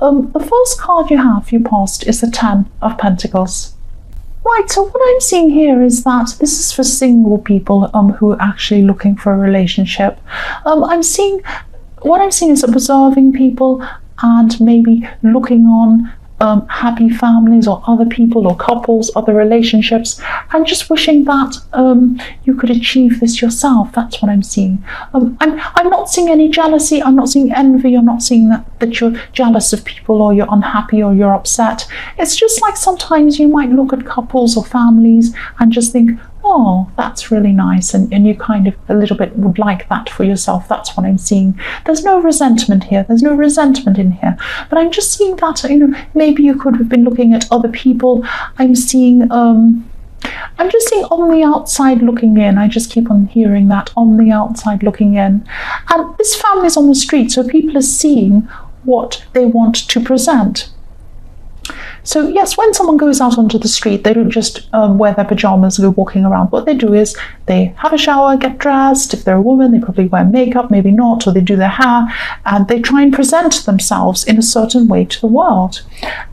The first card you passed is the Ten of Pentacles. Right, so what I'm seeing here is that this is for single people who are actually looking for a relationship. What I'm seeing is observing people and maybe looking on happy families or other people or couples, other relationships, and just wishing that you could achieve this yourself. That's what I'm seeing. I'm not seeing any jealousy. I'm not seeing envy. I'm not seeing that you're jealous of people or you're unhappy or you're upset. It's just like sometimes you might look at couples or families and just think, oh, that's really nice, and you kind of a little bit would like that for yourself. That's what I'm seeing. There's no resentment here. There's no resentment in here. But I'm just seeing that, maybe you could have been looking at other people. I'm just seeing on the outside looking in. I just keep on hearing that, on the outside looking in. And this family's on the street, so people are seeing what they want to present. So yes, when someone goes out onto the street, they don't just wear their pajamas and go walking around. What they do is they have a shower, get dressed. If they're a woman, they probably wear makeup, maybe not, or they do their hair, and they try and present themselves in a certain way to the world.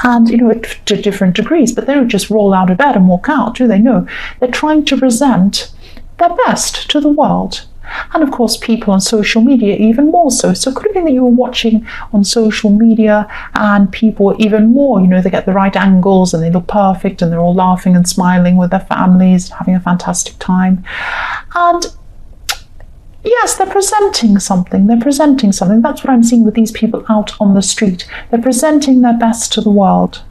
And, to different degrees, but they don't just roll out of bed and walk out, do they? No, they're trying to present their best to the world. And of course, people on social media even more so. So it could have been that you were watching on social media and people even more, they get the right angles and they look perfect and they're all laughing and smiling with their families, having a fantastic time. And yes, they're presenting something. That's what I'm seeing with these people out on the street. They're presenting their best to the world.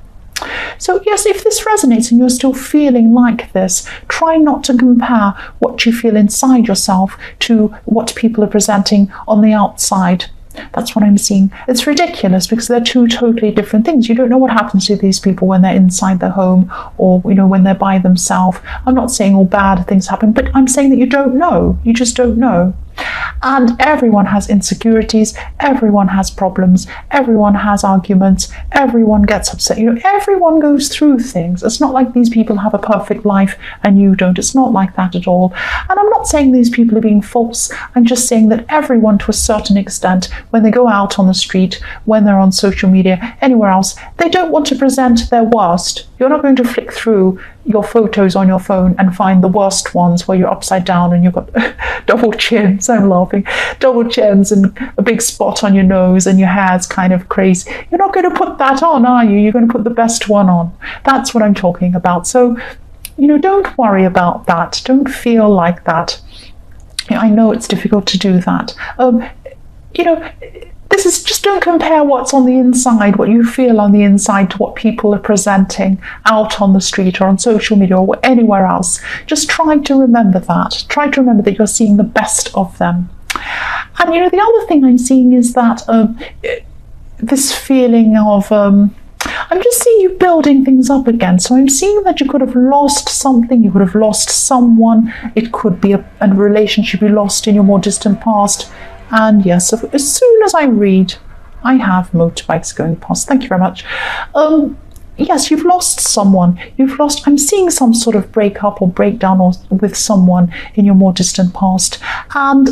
So yes, if this resonates and you're still feeling like this, try not to compare what you feel inside yourself to what people are presenting on the outside. That's what I'm seeing. It's ridiculous because they're two totally different things. You don't know what happens to these people when they're inside their home or, when they're by themselves. I'm not saying all bad things happen, but I'm saying that you don't know. You just don't know. And everyone has insecurities, everyone has problems, everyone has arguments, everyone gets upset. Everyone goes through things. It's not like these people have a perfect life and you don't. It's not like that at all. And I'm not saying these people are being false. I'm just saying that everyone, to a certain extent, when they go out on the street, when they're on social media, anywhere else, they don't want to present their worst. You're not going to flick through your photos on your phone and find the worst ones where you're upside down and you've got double chins. I'm laughing. Double chins and a big spot on your nose and your hair's kind of crazy. You're not going to put that on, are you? You're going to put the best one on. That's what I'm talking about. So, don't worry about that. Don't feel like that. I know it's difficult to do that. This is just, don't compare what's on the inside, what you feel on the inside, to what people are presenting out on the street or on social media or anywhere else. Just try to remember that. Try to remember that you're seeing the best of them. And the other thing I'm seeing is that this feeling of I'm just seeing you building things up again. So I'm seeing that you could have lost something, you could have lost someone. It could be a relationship you lost in your more distant past. And yes, as soon as I read, I have motorbikes going past. Thank you very much. Yes, you've lost someone. I'm seeing some sort of breakup or breakdown with someone in your more distant past. And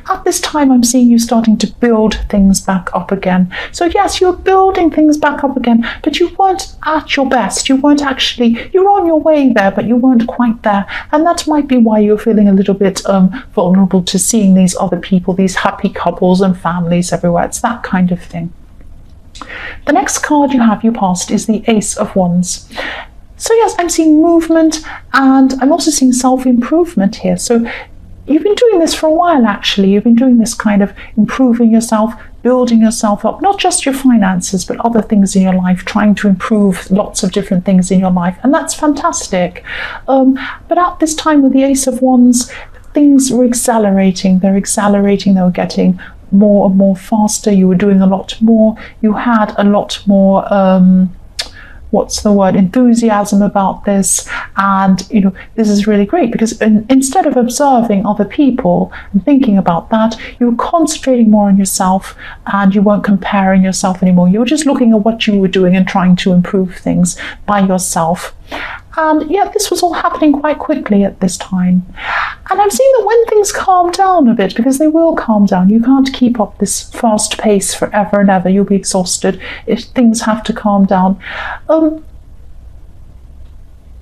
at this time, I'm seeing you starting to build things back up again. So yes, you're building things back up again, but you weren't at your best. You were on your way there, but you weren't quite there. And that might be why you're feeling a little bit vulnerable to seeing these other people, these happy couples and families everywhere. It's that kind of thing. The next card you passed is the Ace of Wands. So yes, I'm seeing movement and I'm also seeing self-improvement here. So you've been doing this for a while, actually. You've been doing this kind of improving yourself, building yourself up, not just your finances, but other things in your life, trying to improve lots of different things in your life. And that's fantastic. But at this time with the Ace of Wands, things were accelerating. They were getting more and more faster. You were doing a lot more. You had a lot more enthusiasm about this. And this is really great because instead of observing other people and thinking about that, you were concentrating more on yourself and you weren't comparing yourself anymore. You were just looking at what you were doing and trying to improve things by yourself. And yet this was all happening quite quickly at this time. And I'm seeing that when things calm down a bit, because they will calm down, you can't keep up this fast pace forever and ever. You'll be exhausted if things have to calm down.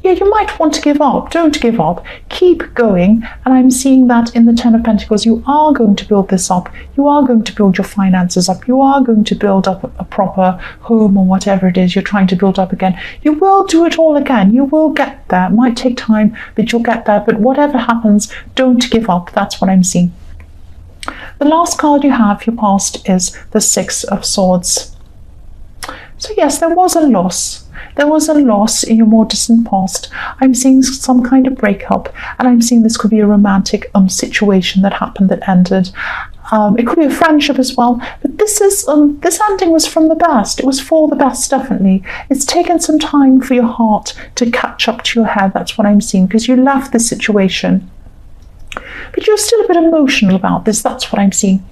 Yeah, you might want to give up. Don't give up. Keep going. And I'm seeing that in the Ten of Pentacles, you are going to build this up. You are going to build your finances up. You are going to build up a proper home or whatever it is you're trying to build up again. You will do it all again. You will get there. It might take time, but you'll get there. But whatever happens, don't give up. That's what I'm seeing. The last card you have, your past, is the Six of Swords. So yes, there was a loss. There was a loss in your more distant past. I'm seeing some kind of breakup, and I'm seeing this could be a romantic situation that happened that ended. It could be a friendship as well, but this ending was from the best. It was for the best, definitely. It's taken some time for your heart to catch up to your head. That's what I'm seeing, because you left this situation, but you're still a bit emotional about this. That's what I'm seeing.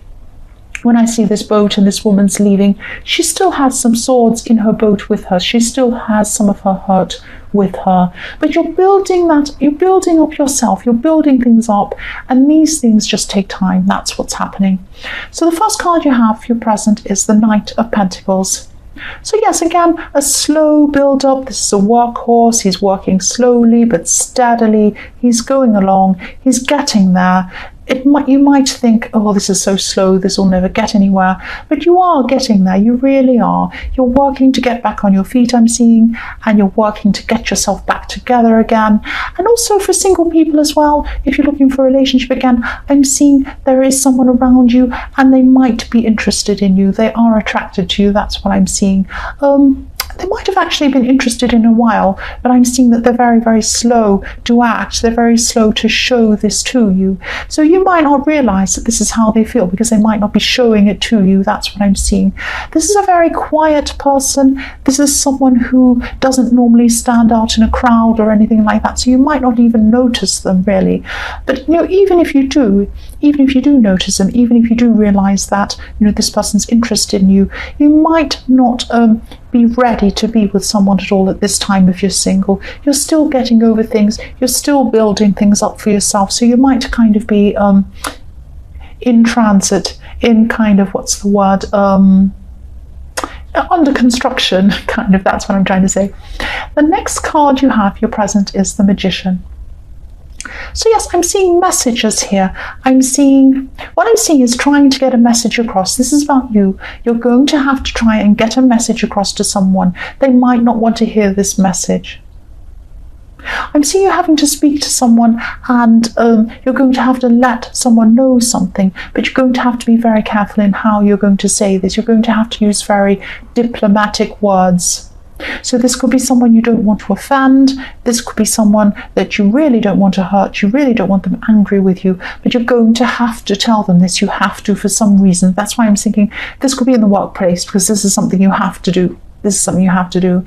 When I see this boat and this woman's leaving, she still has some swords in her boat with her. She still has some of her hurt with her. But you're building that, you're building up yourself, you're building things up, and these things just take time. That's what's happening. So the first card you have for your present is the Knight of Pentacles. So yes, again, a slow build up. This is a workhorse. He's working slowly but steadily. He's going along. He's getting there. You might think, oh, this is so slow, this will never get anywhere. But you are getting there. You really are. You're working to get back on your feet, I'm seeing, and you're working to get yourself back together again. And also for single people as well, if you're looking for a relationship again, I'm seeing there is someone around you and they might be interested in you. They are attracted to you. That's what I'm seeing. They might have actually been interested in a while, but I'm seeing that they're very, very slow to act. They're very slow to show this to you. So you might not realize that this is how they feel because they might not be showing it to you. That's what I'm seeing. This is a very quiet person. This is someone who doesn't normally stand out in a crowd or anything like that. So you might not even notice them really. But even if you do notice them, even if you do realize that this person's interested in you, you might not be ready to be with someone at all at this time if you're single. You're still getting over things. You're still building things up for yourself. So you might kind of be in transit, in kind of, what's the word, under construction, kind of. That's what I'm trying to say. The next card you have, your present, is the Magician. So yes, I'm seeing messages here. What I'm seeing is trying to get a message across. This is about you. You're going to have to try and get a message across to someone. They might not want to hear this message. I'm seeing you having to speak to someone, and you're going to have to let someone know something, but you're going to have to be very careful in how you're going to say this. You're going to have to use very diplomatic words. So this could be someone you don't want to offend. This could be someone that you really don't want to hurt. You really don't want them angry with you, but you're going to have to tell them this. You have to, for some reason. That's why I'm thinking this could be in the workplace, because this is something you have to do. This is something you have to do.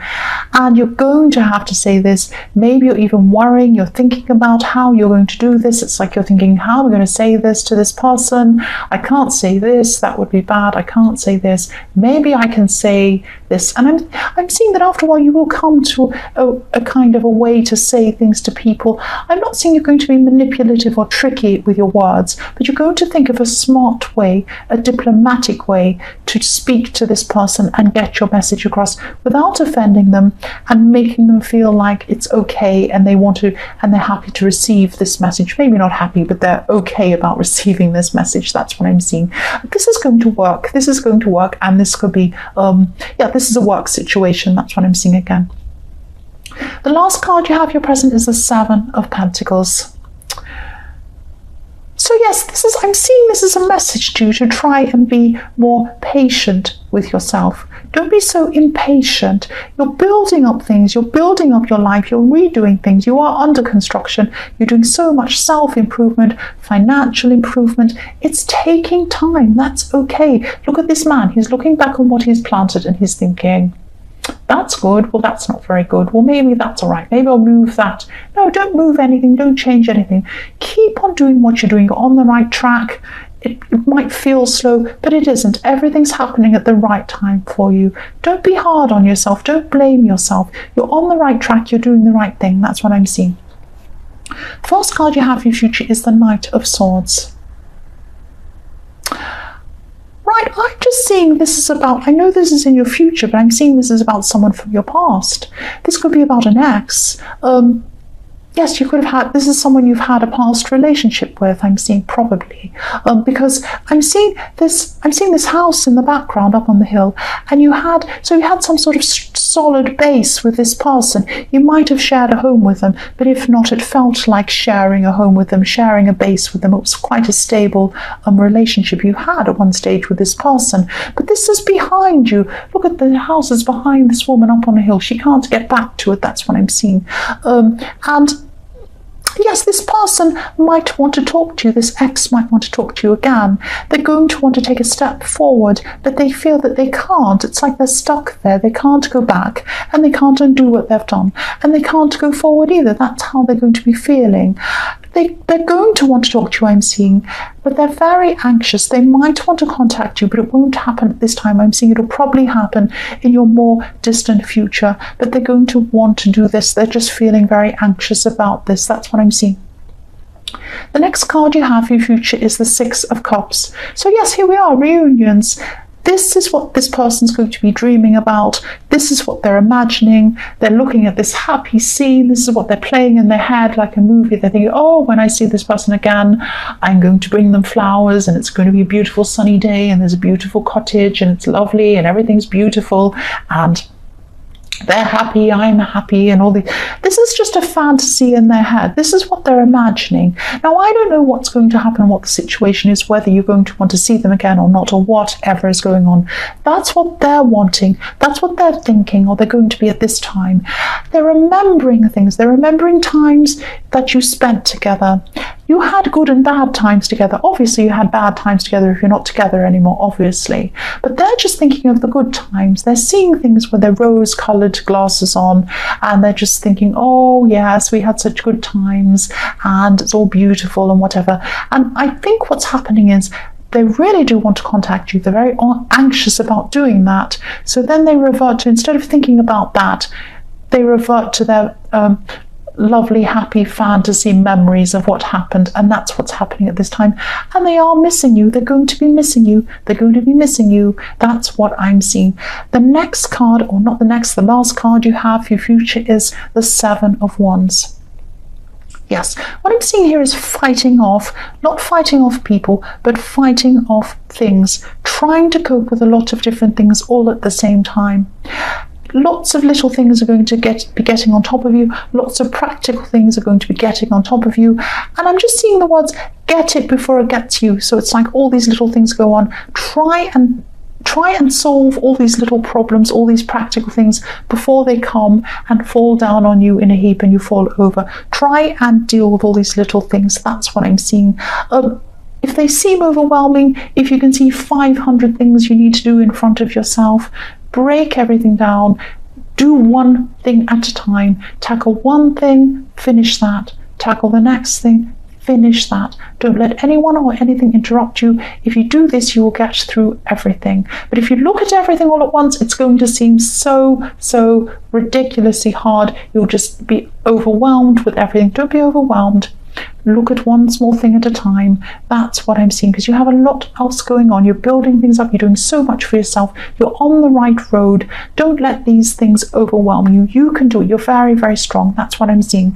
And you're going to have to say this. Maybe you're even worrying. You're thinking about how you're going to do this. It's like you're thinking, how am I going to say this to this person? I can't say this. That would be bad. I can't say this. Maybe I can say this. And I'm seeing that after a while you will come to a kind of a way to say things to people. I'm not saying you're going to be manipulative or tricky with your words, but you're going to think of a smart way, a diplomatic way to speak to this person and get your message across without offending them, and making them feel like it's okay and they're happy to receive this message. Maybe not happy, but they're okay about receiving this message. That's what I'm seeing. This is going to work. This is going to work, and this could be this is a work situation. That's what I'm seeing again. The last card you have your present is the Seven of Pentacles. So yes, I'm seeing this as a message to you to try and be more patient with yourself. Don't be so impatient. You're building up things. You're building up your life. You're redoing things. You are under construction. You're doing so much self-improvement, financial improvement. It's taking time. That's okay. Look at this man. He's looking back on what he's planted and he's thinking, that's good. Well, that's not very good. Well, maybe that's all right. Maybe I'll move that. No, don't move anything. Don't change anything. Keep on doing what you're doing. You're on the right track. it might feel slow, but it isn't. Everything's happening at the right time for you. Don't be hard on yourself. Don't blame yourself. You're on the right track. You're doing the right thing. That's what I'm seeing. The first card you have for your future is the Knight of Swords. Right, I'm just seeing this is about, I know this is in your future, but I'm seeing this is about someone from your past. This could be about an ex. Yes, you could have had, this is someone you've had a past relationship with, I'm seeing probably, because I'm seeing this house in the background up on the hill, and you had some sort of solid base with this person. You might have shared a home with them, but if not, it felt like sharing a home with them, sharing a base with them. It was quite a stable relationship you had at one stage with this person. But this is behind you. Look at the houses behind this woman up on the hill. She can't get back to it. That's what I'm seeing. And yes, this person might want to talk to you. This ex might want to talk to you again. They're going to want to take a step forward, but they feel that they can't. It's like they're stuck there. They can't go back, and they can't undo what they've done, and they can't go forward either. That's how they're going to be feeling. They're going to want to talk to you, I'm seeing, but they're very anxious. They might want to contact you, but it won't happen at this time. I'm seeing it'll probably happen in your more distant future, but they're going to want to do this. They're just feeling very anxious about this. That's what I'm seeing. The next card you have for your future is the Six of Cups. So yes, here we are, reunions. This is what this person's going to be dreaming about. This is what they're imagining. They're looking at this happy scene. This is what they're playing in their head like a movie. They're thinking, oh, when I see this person again, I'm going to bring them flowers, and it's going to be a beautiful sunny day, and there's a beautiful cottage, and it's lovely, and everything's beautiful, and they're happy, I'm happy, and all these. This is just a fantasy in their head. This is what they're imagining. Now, I don't know what's going to happen, what the situation is, whether you're going to want to see them again or not, or whatever is going on. That's what they're wanting. That's what they're thinking, or they're going to be at this time. They're remembering things. They're remembering times that you spent together. You had good and bad times together. Obviously, you had bad times together if you're not together anymore, obviously. But they're just thinking of the good times. They're seeing things with their rose-coloured glasses on, and they're just thinking, oh, yes, we had such good times, and it's all beautiful and whatever. And I think what's happening is they really do want to contact you. They're very anxious about doing that. So then they revert to, instead of thinking about that, they revert to their lovely, happy fantasy memories of what happened, and that's what's happening at this time. And they are missing you. They're going to be missing you. They're going to be missing you. That's what I'm seeing. The next card, or not the next, the last card you have for your future is the Seven of Wands. Yes, what I'm seeing here is fighting off, not fighting off people, but fighting off things, trying to cope with a lot of different things all at the same time. Lots of little things are going to be getting on top of you. Lots of practical things are going to be getting on top of you. And I'm just seeing the words, get it before it gets you. So it's like all these little things go on. Try and solve all these little problems, all these practical things before they come and fall down on you in a heap and you fall over. Try and deal with all these little things. That's what I'm seeing. If they seem overwhelming, if you can see 500 things you need to do in front of yourself, break everything down, do one thing at a time, tackle one thing, finish that, tackle the next thing, finish that. Don't let anyone or anything interrupt you. If you do this, you will get through everything. But if you look at everything all at once, it's going to seem so ridiculously hard. You'll just be overwhelmed with everything. Don't be overwhelmed. Look at one small thing at a time. That's what I'm seeing, because you have a lot else going on. You're building things up. You're doing so much for yourself. You're on the right road. Don't let these things overwhelm you. You can do it. You're very, very strong. That's what I'm seeing.